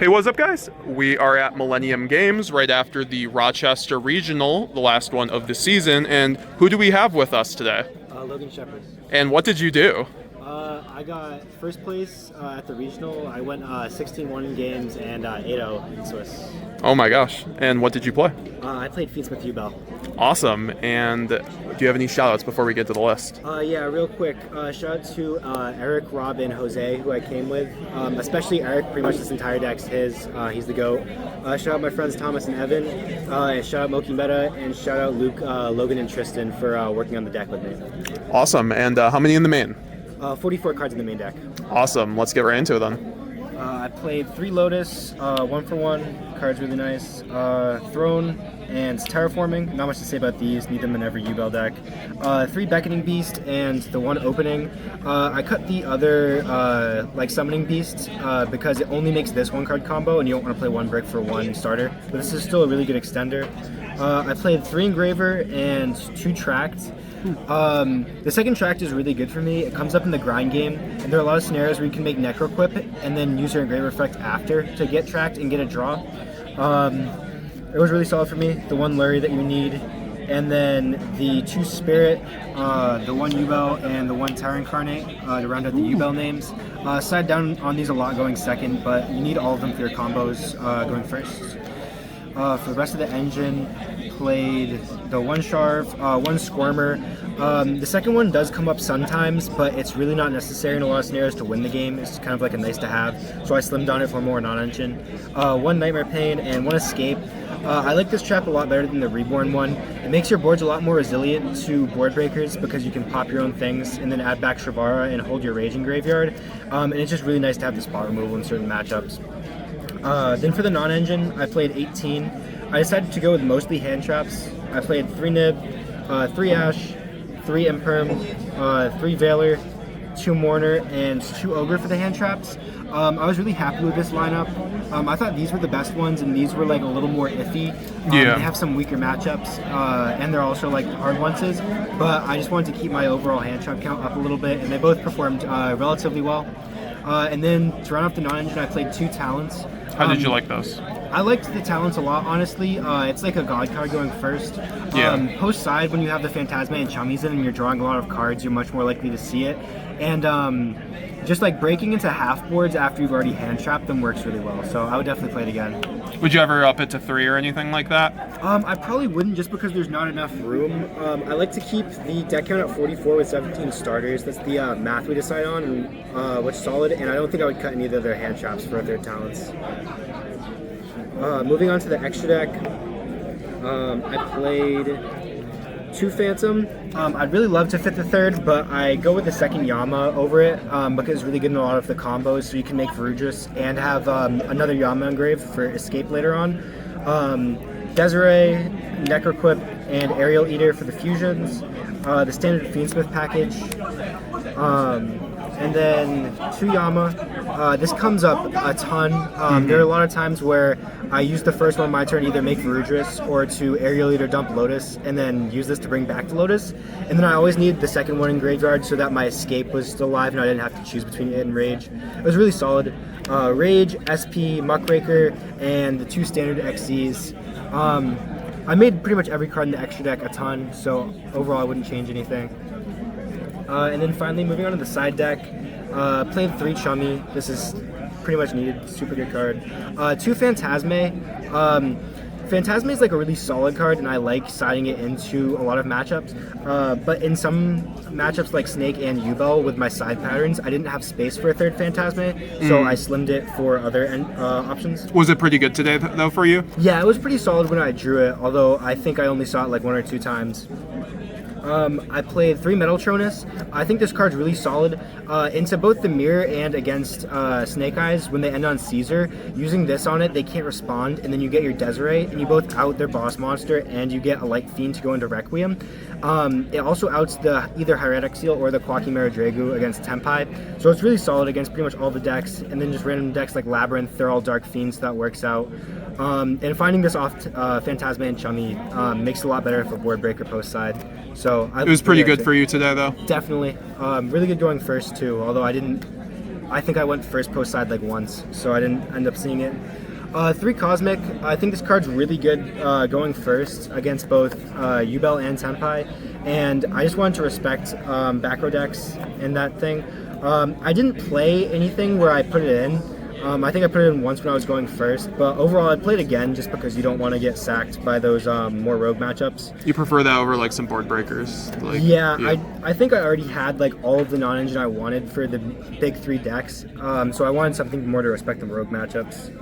Hey, what's up, guys? We are at Millenium Games right after the Rochester Regional, the last one of the season. And who do we have with us today? Logan Shepard. And what did you do? I got first place at the regional. I went 16-1 in games and 8-0 in Swiss. Oh my gosh. And what did you play? I played Fiendsmith Yubel. Awesome. And do you have any shoutouts before we get to the list? Yeah, real quick. Shout out to Eric, Rob, and Jose, who I came with. Especially Eric, pretty much this entire deck's his. He's the GOAT. Shout out my friends Thomas and Evan. Shout out Moki Meta, and shout out Luke, Logan, and Tristan for working on the deck with me. Awesome. And how many in the main? 44 cards in the main deck. Awesome. Let's get right into it then. I played 3 Lotus, 1-for-1, cards really nice, Throne, and Terraforming. Not much to say about these, need them in every Yubel deck. 3 Beckoning Beast, and the 1 Opening. I cut the other like Summoning Beast because it only makes this 1-card combo, and you don't want to play 1 brick for 1 starter. But this is still a really good extender. I played 3 Engraver and 2 Tract. The second Tract is really good for me. It comes up in the grind game, and there are a lot of scenarios where you can make Necroquip and then use your Engraver effect after to get Tract and get a draw. It was really solid for me. The 1 Lurry that you need, and then the 2 Spirit, the 1 Yubel, and the 1 Terra Incarnate to round out the Yubel names. Side down on these a lot going second, but you need all of them for your combos going first. For the rest of the engine, played the 1 Sharv, 1 Squirmer. The second one does come up sometimes, but it's really not necessary in a lot of scenarios to win the game. It's kind of like a nice to have, so I slimmed down it for more non-engine. 1 Nightmare Pain and 1 Escape. I like this trap a lot better than the Reborn one. It makes your boards a lot more resilient to board breakers because you can pop your own things and then add back Shrivara and hold your Raging Graveyard. And it's just really nice to have the spot removal in certain matchups. Then for the non-engine, I played 18. I decided to go with mostly hand traps. I played 3 Nib, 3 Ash, 3 Imperm, 3 Veiler, 2 Mourner, and 2 Ogre for the hand traps. I was really happy with this lineup. I thought these were the best ones, and these were like a little more iffy. Yeah. They have some weaker matchups, and they're also like hard ones. But I just wanted to keep my overall hand trap count up a little bit, and they both performed relatively well. And then to round off the non-engine, I played 2 Talents. How did you like those? I liked the Talents a lot, honestly. It's like a god card going first. Yeah. Post side, when you have the Phantasma and Chummies in and you're drawing a lot of cards, you're much more likely to see it. And just like breaking into half boards after you've already hand trapped them works really well. So I would definitely play it again. Would you ever up it to 3 or anything like that? I probably wouldn't, just because there's not enough room. I like to keep the deck count at 44 with 17 starters. That's the math we decide on, and what's solid. And I don't think I would cut any of their hand traps for their Talents. Moving on to the extra deck, I played 2 Phantom. I'd really love to fit the third, but I go with the second Yama over it because it's really good in a lot of the combos, so you can make Verudrus and have another Yama engraved for Escape later on. Desiree, Necroquip, and Aerial Eater for the fusions. The standard Fiendsmith package. And then 2 Yama. This comes up a ton. There are a lot of times where I use the first one on my turn, either make Verudrus or to Aerial Eater dump Lotus, and then use this to bring back the Lotus. And then I always need the second one in graveyard so that my Escape was still alive and I didn't have to choose between it and Rage. It was really solid. Rage, SP, Muckraker, and the 2 standard XCs. I made pretty much every card in the extra deck a ton, so overall I wouldn't change anything. And then finally, moving on to the side deck, played 3 Chummy. This is pretty much needed, super good card. 2 Phantasme. Phantasme is like a really solid card, and I like siding it into a lot of matchups. But in some matchups like Snake and Yubel with my side patterns, I didn't have space for a third Phantasme, so I slimmed it for other options. Was it pretty good today, though, for you? Yeah, it was pretty solid when I drew it, although I think I only saw it like 1 or 2 times. I played 3 Metaltronus. I think this card's really solid into both the mirror and against Snake Eyes. When they end on Caesar, using this on it, they can't respond, and then you get your Desiree, and you both out their boss monster, and you get a Light Fiend to go into Requiem. It also outs the either Heretic Seal or the Quackimera Dragu against Tempai, so it's really solid against pretty much all the decks, and then just random decks like Labyrinth, they're all Dark Fiends, so that works out. And finding this off Phantasma and Chummy makes it a lot better for board breaker post side. So it was pretty good for you today, though. Definitely, really good going first too. Although I I think I went first post side like once, so I didn't end up seeing it. 3 Cosmic. I think this card's really good going first against both Yubel and Senpai, and I just wanted to respect back row decks in that thing. I didn't play anything where I put it in. I think I put it in once when I was going first, but overall I'd play it again just because you don't want to get sacked by those more rogue matchups. You prefer that over like some board breakers? Like, yeah. I think I already had like all of the non-engine I wanted for the big 3 decks, so I wanted something more to respect the rogue matchups.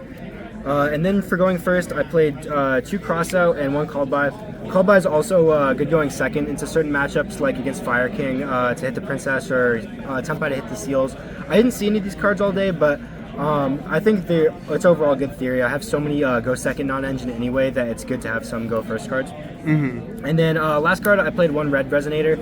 And then for going first, I played 2 Crossout and 1 Called By. Called By is also good going second into certain matchups, like against Fire King to hit the Princess or Senpai to hit the Seals. I didn't see any of these cards all day, but I think it's overall good theory. I have so many go second non-engine anyway that it's good to have some go first cards. Mm-hmm. And then last card, I played 1 Red Resonator.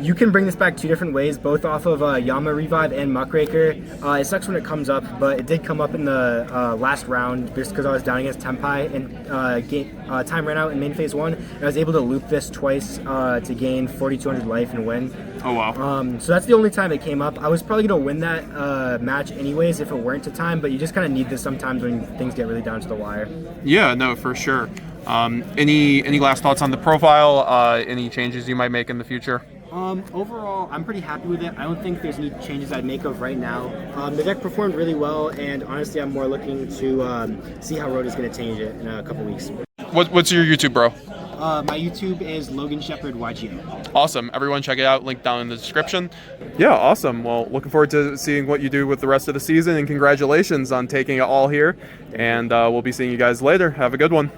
You can bring this back 2 different ways, both off of Yama Revive and Muckraker. It sucks when it comes up, but it did come up in the last round just because I was down against Tenpai and time ran out in main phase 1, and I was able to loop this twice to gain 4,200 life and win. Oh wow. So that's the only time it came up. I was probably going to win that match anyways if it weren't to time, but you just kind of need this sometimes when things get really down to the wire. Yeah, no, for sure. Any last thoughts on the profile? Any changes you might make in the future? Overall, I'm pretty happy with it. I don't think there's any changes I'd make of right now. The deck performed really well, and honestly, I'm more looking to see how Road is going to change it in a couple weeks. What's your YouTube, bro? My YouTube is Logan Shepard Yugioh. Awesome. Everyone check it out. Link down in the description. Yeah, awesome. Well, looking forward to seeing what you do with the rest of the season, and congratulations on taking it all here. And we'll be seeing you guys later. Have a good one.